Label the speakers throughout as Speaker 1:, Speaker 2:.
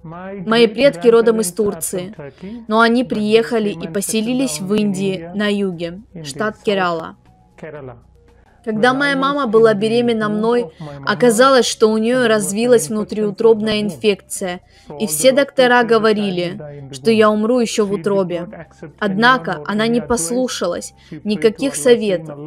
Speaker 1: Мои предки родом из Турции, но они приехали и поселились в Индии на юге, штат Керала. Когда моя мама была беременна мной, оказалось, что у нее развилась внутриутробная инфекция, и все доктора говорили, что я умру еще в утробе. Однако она не послушалась никаких советов.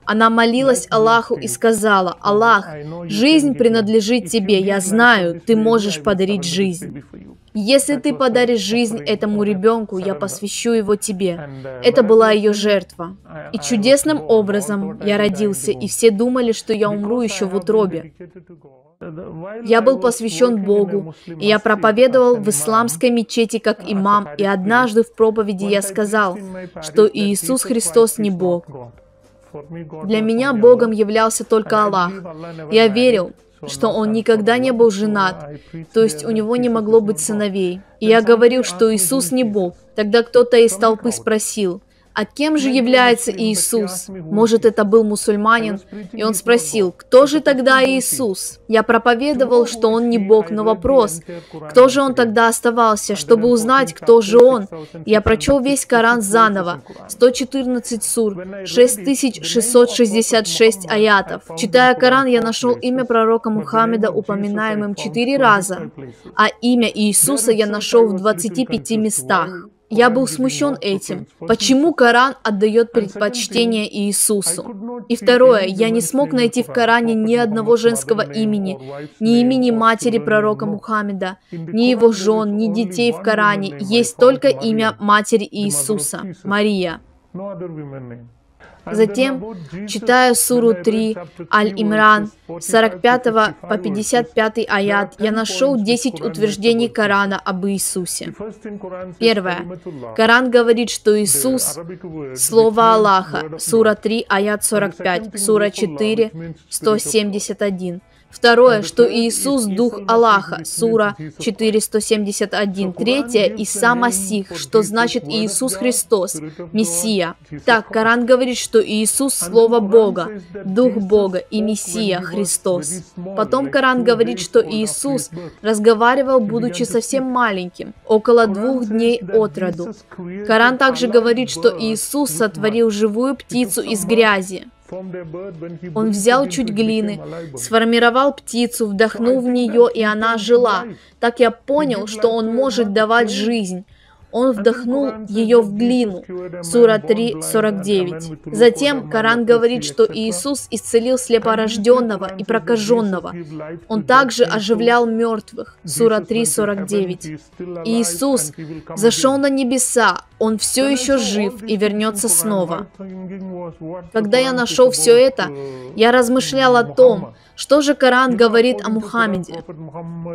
Speaker 1: Она молилась Аллаху и сказала: «Аллах, жизнь принадлежит тебе, я знаю, ты можешь подарить жизнь. Если ты подаришь жизнь этому ребенку, я посвящу его тебе». Это была ее жертва. И чудесным образом я родился, и все думали, что я умру еще в утробе. Я был посвящен Богу, и я проповедовал в исламской мечети как имам, и однажды в проповеди я сказал, что Иисус Христос не Бог. Для меня Богом являлся только Аллах. Я верил, что Он никогда не был женат, то есть у Него не могло быть сыновей. И я говорил, что Иисус не Бог. Тогда кто-то из толпы спросил: «А кем же является Иисус?» Может, это был мусульманин? И он спросил: «Кто же тогда Иисус?» Я проповедовал, что он не Бог, но вопрос: кто же он тогда оставался? Чтобы узнать, кто же он, я прочел весь Коран заново, 114 сур, 6666 аятов. Читая Коран, я нашел имя пророка Мухаммеда упоминаемым 4 раза, а имя Иисуса я нашел в 25 местах. Я был смущен этим. Почему Коран отдает предпочтение Иисусу? И второе, я не смог найти в Коране ни одного женского имени, ни имени матери пророка Мухаммеда, ни его жен, ни детей в Коране. Есть только имя матери Иисуса, Мария. Затем, читая суру 3, Аль-Имран, 45 по 55 аят, я нашел 10 утверждений Корана об Иисусе. Первое. Коран говорит, что Иисус – Слово Аллаха, сура 3, аят 45, сура 4, 171. Второе, что Иисус – Дух Аллаха, сура 471. Третье, Иса Масих, что значит Иисус Христос, Мессия. Так, Коран говорит, что Иисус – Слово Бога, Дух Бога и Мессия, Христос. Потом Коран говорит, что Иисус разговаривал, будучи совсем маленьким, около 2 дней от роду. Коран также говорит, что Иисус сотворил живую птицу из грязи. Он взял чуть глины, сформировал птицу, вдохнул в нее, и она жила. Так я понял, что он может давать жизнь. Он вдохнул ее в глину. Сура 3, 49. Затем Коран говорит, что Иисус исцелил слепорожденного и прокаженного. Он также оживлял мертвых. Сура 3, 49. Иисус зашел на небеса. Он все еще жив и вернется снова. Когда я нашел все это, я размышлял о том, что же Коран говорит о Мухаммеде.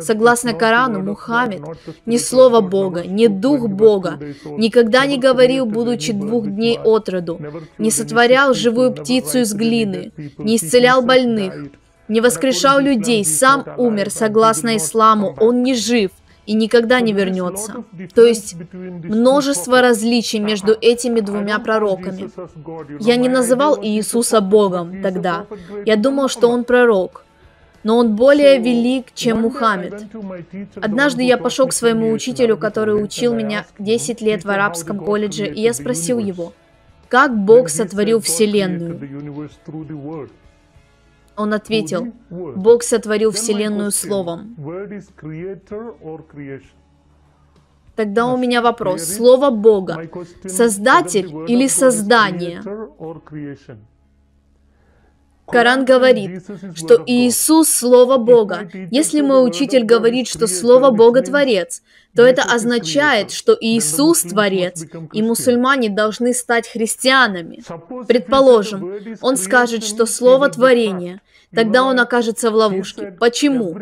Speaker 1: Согласно Корану, Мухаммед не Слово Бога, не Дух Бога, никогда не говорил, будучи 2 дней от роду, не сотворял живую птицу из глины, не исцелял больных, не воскрешал людей, сам умер, согласно исламу, он не жив и никогда не вернется. То есть множество различий между этими 2 пророками. Я не называл Иисуса Богом тогда. Я думал, что он пророк. Но он более велик, чем Мухаммед. Однажды я пошел к своему учителю, который учил меня 10 лет в арабском колледже, и я спросил его, как Бог сотворил Вселенную. Он ответил: Бог сотворил Вселенную Словом. Тогда у меня вопрос: Слово Бога – Создатель или Создание? Коран говорит, что Иисус – Слово Бога. Если мой учитель говорит, что Слово Бога – Творец, то это означает, что Иисус – Творец, и мусульмане должны стать христианами. Предположим, он скажет, что Слово – Творение. Тогда он окажется в ловушке. Почему?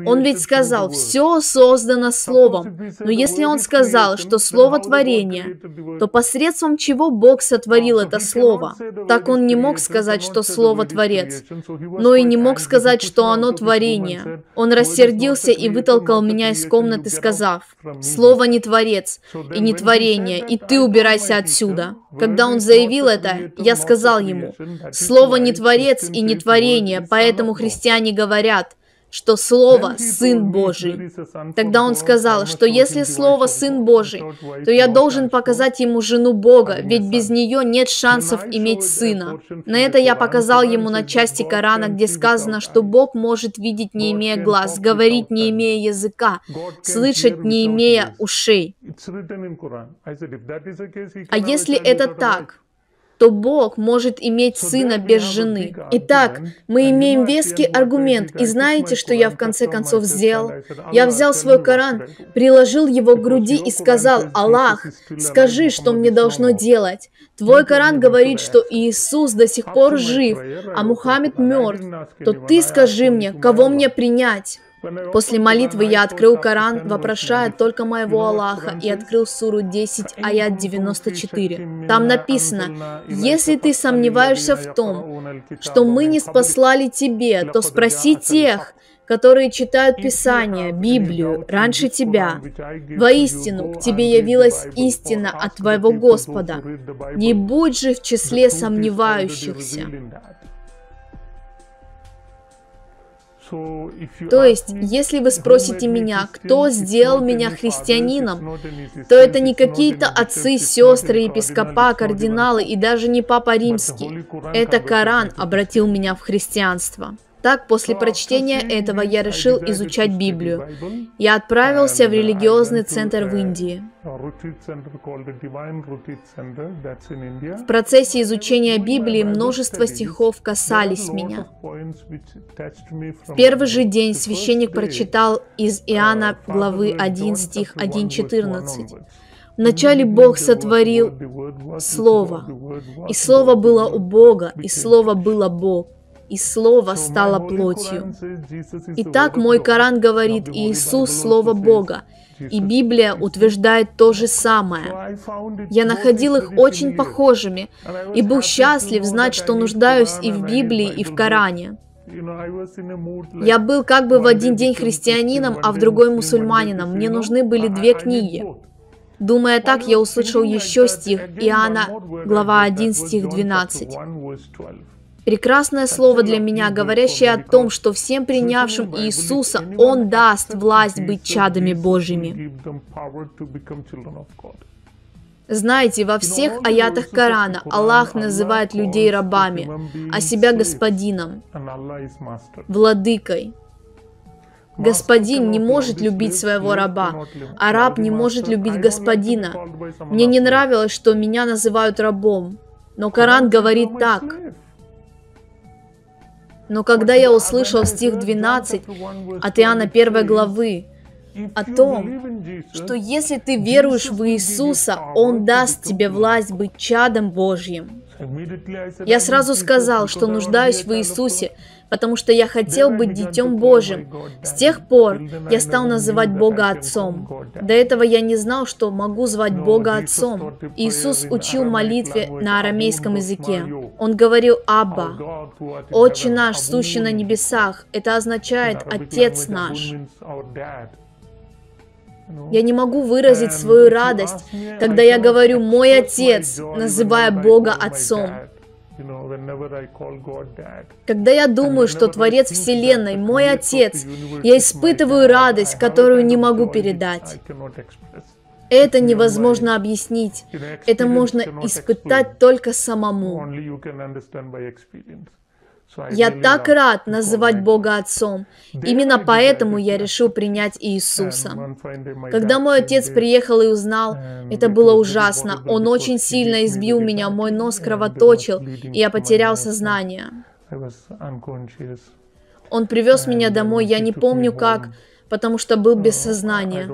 Speaker 1: Он ведь сказал, все создано Словом. Но если он сказал, что Слово творение, то посредством чего Бог сотворил это Слово? Так он не мог сказать, что Слово Творец, но и не мог сказать, что оно творение. Он рассердился и вытолкал меня из комнаты, сказав: Слово не Творец и не творение, и ты убирайся отсюда. Когда он заявил это, я сказал ему: Слово не Творец и не творение, поэтому христиане говорят: что Слово – Сын Божий. Тогда он сказал, что если Слово – Сын Божий, то я должен показать ему жену Бога, ведь без нее нет шансов иметь сына. На это я показал ему на части Корана, где сказано, что Бог может видеть, не имея глаз, говорить, не имея языка, слышать, не имея ушей. А если это так, то Бог может иметь сына без жены. Итак, мы имеем веский аргумент, и знаете, что я в конце концов сделал? Я взял свой Коран, приложил его к груди и сказал: «Аллах, скажи, что мне должно делать. Твой Коран говорит, что Иисус до сих пор жив, а Мухаммед мертв. То ты скажи мне, кого мне принять?» После молитвы я открыл Коран, вопрошая только моего Аллаха, и открыл суру 10, аят 94. Там написано: «Если ты сомневаешься в том, что мы не спаслали тебе, то спроси тех, которые читают Писание, Библию, раньше тебя. Воистину, к тебе явилась истина от твоего Господа. Не будь же в числе сомневающихся». То есть, если вы спросите меня, кто сделал меня христианином, то это не какие-то отцы, сестры, епископа, кардиналы и даже не Папа Римский. Это Коран обратил меня в христианство. Так, после прочтения этого я решил изучать Библию. Я отправился в религиозный центр в Индии. В процессе изучения Библии множество стихов касались меня. В первый же день священник прочитал из Иоанна главы 1, стих 1:14. «Вначале Бог сотворил Слово, и Слово было у Бога, и Слово было Бог. И Слово стало плотью». Итак, мой Коран говорит: Иисус – Слово Бога, и Библия утверждает то же самое. Я находил их очень похожими, и был счастлив знать, что нуждаюсь и в Библии, и в Коране. Я был как бы в один день христианином, а в другой мусульманином. Мне нужны были две книги. Думая так, я услышал еще стих, Иоанна, глава 1, стих 12. Прекрасное слово для меня, говорящее о том, что всем принявшим Иисуса Он даст власть быть чадами Божьими. Знаете, во всех аятах Корана Аллах называет людей рабами, а себя господином, владыкой. Господин не может любить своего раба, а раб не может любить господина. Мне не нравилось, что меня называют рабом, но Коран говорит так. Но когда я услышал стих 12 от Иоанна 1 главы о том, что если ты веруешь в Иисуса, Он даст тебе власть быть чадом Божьим, я сразу сказал, что нуждаюсь в Иисусе, потому что я хотел быть Детем Божьим. С тех пор я стал называть Бога Отцом. До этого я не знал, что могу звать Бога Отцом. Иисус учил молитве на арамейском языке. Он говорил: «Абба, Отче наш, сущий на небесах». Это означает «Отец наш». Я не могу выразить свою радость, когда я говорю «мой Отец», называя Бога Отцом. Когда я думаю, что Творец Вселенной – мой Отец, я испытываю радость, которую не могу передать. Это невозможно объяснить. Это можно испытать только самому. Я так рад называть Бога Отцом. Именно поэтому я решил принять Иисуса. Когда мой отец приехал и узнал, это было ужасно. Он очень сильно избил меня, мой нос кровоточил, и я потерял сознание. Он привез меня домой, я не помню как, потому что был без сознания.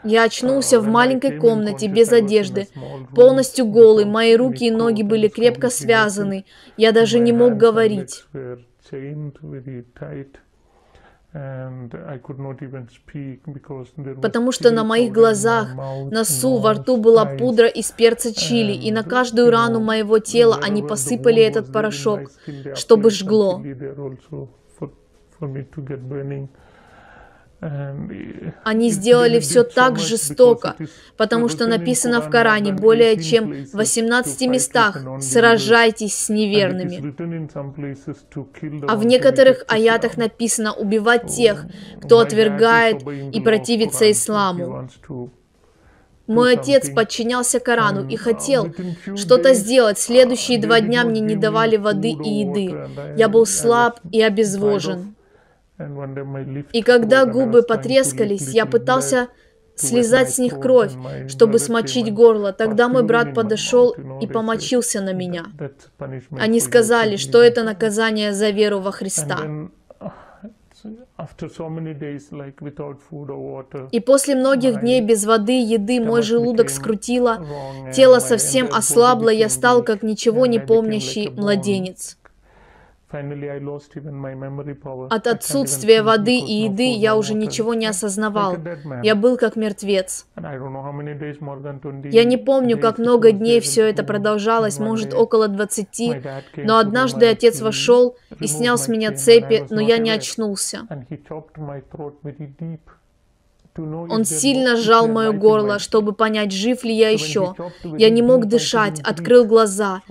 Speaker 1: Я очнулся в маленькой комнате, без одежды, полностью голый, мои руки и ноги были крепко связаны, я даже не мог говорить. Потому что на моих глазах, носу, во рту была пудра из перца чили, и на каждую рану моего тела они посыпали этот порошок, чтобы жгло. Они сделали все так жестоко, потому что написано в Коране более чем в 18 местах «сражайтесь с неверными». А в некоторых аятах написано «убивать тех, кто отвергает и противится исламу». Мой отец подчинялся Корану и хотел что-то сделать. Следующие 2 дня мне не давали воды и еды. Я был слаб и обезвожен. И когда губы потрескались, я пытался слезать с них кровь, чтобы смочить горло. Тогда мой брат подошел и помочился на меня. Они сказали, что это наказание за веру во Христа. И после многих дней без воды и еды мой желудок скрутило, тело совсем ослабло, я стал как ничего не помнящий младенец. От отсутствия воды и еды я уже ничего не осознавал. Я был как мертвец. Я не помню, как много дней все это продолжалось, может, около 20, но однажды отец вошел и снял с меня цепи, но я не очнулся. Он сильно сжал мое горло, чтобы понять, жив ли я еще. Я не мог дышать, открыл глаза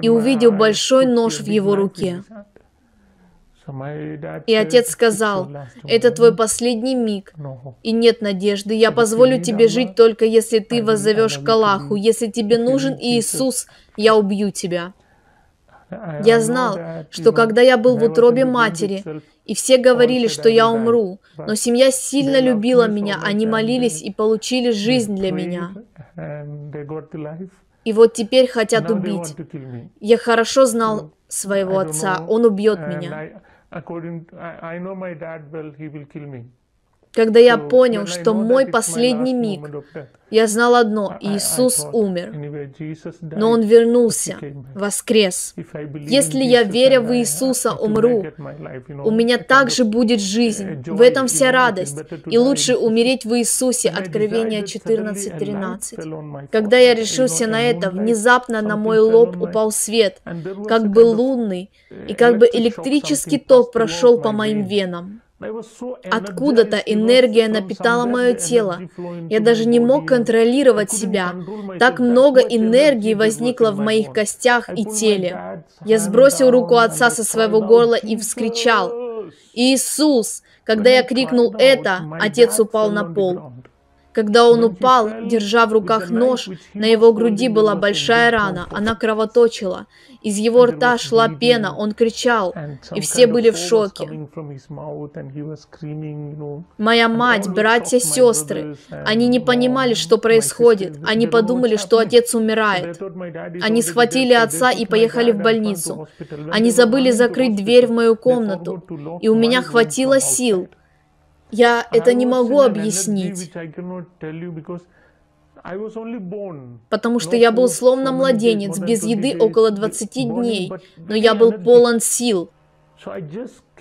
Speaker 1: и увидел большой нож в его руке. И отец сказал: «Это твой последний миг, и нет надежды. Я позволю тебе жить только если ты воззовешь к Аллаху. Если тебе нужен Иисус, я убью тебя». Я знал, что когда я был в утробе матери, и все говорили, что я умру, но семья сильно любила меня, они молились и получили жизнь для меня. И вот теперь хотят убить. Я хорошо знал своего отца, он убьет меня. Когда я понял, что мой последний миг, я знал одно: Иисус умер, но Он вернулся, воскрес. Если я, веря в Иисуса, умру, у меня также будет жизнь. В этом вся радость. И лучше умереть в Иисусе. Откровение 14:13. Когда я решился на это, внезапно на мой лоб упал свет, как бы лунный, и как бы электрический ток прошел по моим венам. Откуда-то энергия напитала мое тело. Я даже не мог контролировать себя. Так много энергии возникло в моих костях и теле. Я сбросил руку отца со своего горла и вскричал: «Иисус!» Когда я крикнул это, отец упал на пол. Когда он упал, держа в руках нож, на его груди была большая рана, она кровоточила. Из его рта шла пена, он кричал, и все были в шоке. Моя мать, братья, сестры, они не понимали, что происходит. Они подумали, что отец умирает. Они схватили отца и поехали в больницу. Они забыли закрыть дверь в мою комнату, и у меня хватило сил. Я это не могу объяснить, потому что я был словно младенец, без еды около 20 дней, но я был полон сил.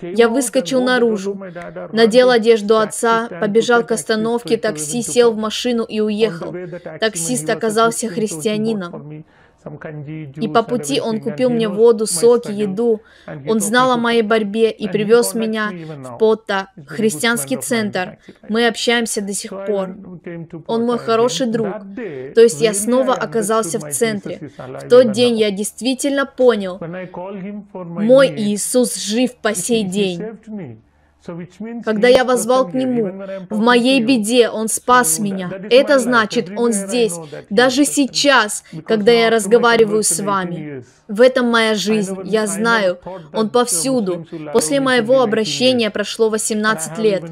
Speaker 1: Я выскочил наружу, надел одежду отца, побежал к остановке такси, сел в машину и уехал. Таксист оказался христианином. И по пути он купил мне воду, соки, еду. Он знал о моей борьбе и привез меня в Потта, христианский центр. Мы общаемся до сих пор. Он мой хороший друг. То есть я снова оказался в центре. В тот день я действительно понял: мой Иисус жив по сей день. Когда я воззвал к Нему, в моей беде Он спас меня. Это значит, Он здесь, даже сейчас, когда я разговариваю с вами. В этом моя жизнь, я знаю, Он повсюду. После моего обращения прошло 18 лет.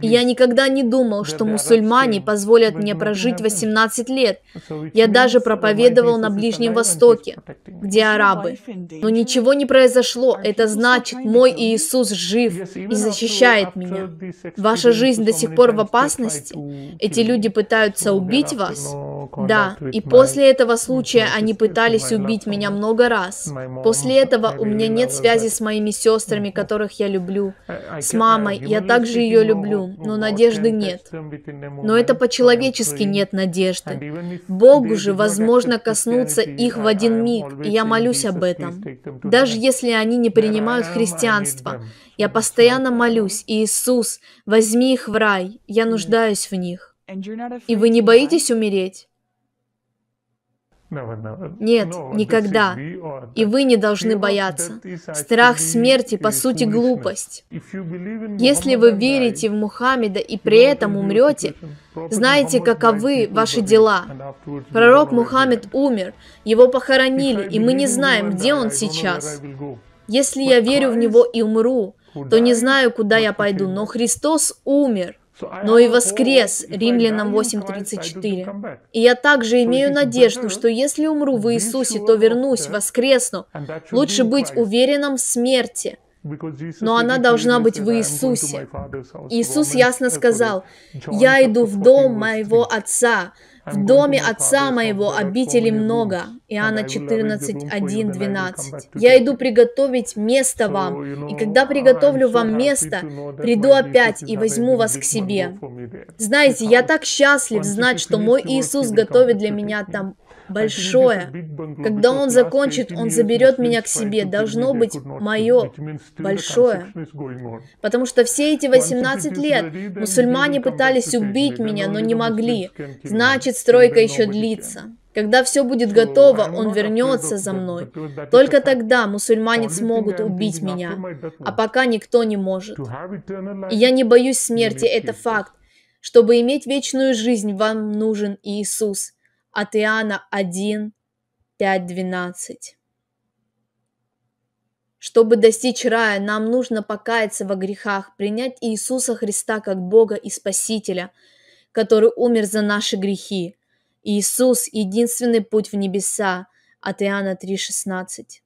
Speaker 1: И я никогда не думал, что мусульмане позволят мне прожить 18 лет. Я даже проповедовал на Ближнем Востоке, где арабы. Но ничего не произошло. Это значит, мой Иисус жив и защищает меня. Ваша жизнь до сих пор в опасности? Эти люди пытаются убить вас? Да, и после этого случая они пытались убить меня много раз. После этого у меня нет связи с моими сестрами, которых я люблю. С мамой я также ее люблю, но надежды нет. Но это по-человечески нет надежды. Богу же возможно коснуться их в один миг, и я молюсь об этом. Даже если они не принимают христианство, я постоянно молюсь: Иисус, возьми их в рай, я нуждаюсь в них. И вы не боитесь умереть? Нет, никогда. И вы не должны бояться. Страх смерти, по сути, глупость. Если вы верите в Мухаммеда и при этом умрете, знаете, каковы ваши дела. Пророк Мухаммед умер, его похоронили, и мы не знаем, где он сейчас. Если я верю в него и умру, то не знаю, куда я пойду, но Христос умер, но и воскрес, Римлянам 8:34. И я также имею надежду, что если умру в Иисусе, то вернусь, воскресну. Лучше быть уверенным в смерти, но она должна быть в Иисусе. Иисус ясно сказал: «Я иду в дом моего Отца, в доме Отца моего обителей много». Иоанна 14:1-12. «Я иду приготовить место вам, и когда приготовлю вам место, приду опять и возьму вас к себе». Знаете, я так счастлив знать, что мой Иисус готовит для меня там большое. Когда Он закончит, Он заберет меня к себе. Должно быть мое большое. Потому что все эти 18 лет мусульмане пытались убить меня, но не могли. Значит, стройка еще длится. Когда все будет готово, Он вернется за мной. Только тогда мусульмане смогут убить меня. А пока никто не может. И я не боюсь смерти, это факт. Чтобы иметь вечную жизнь, вам нужен Иисус. От Иоанна 1:5-12. Чтобы достичь рая, нам нужно покаяться во грехах, принять Иисуса Христа как Бога и Спасителя, который умер за наши грехи. Иисус – единственный путь в небеса. От Иоанна 3:16.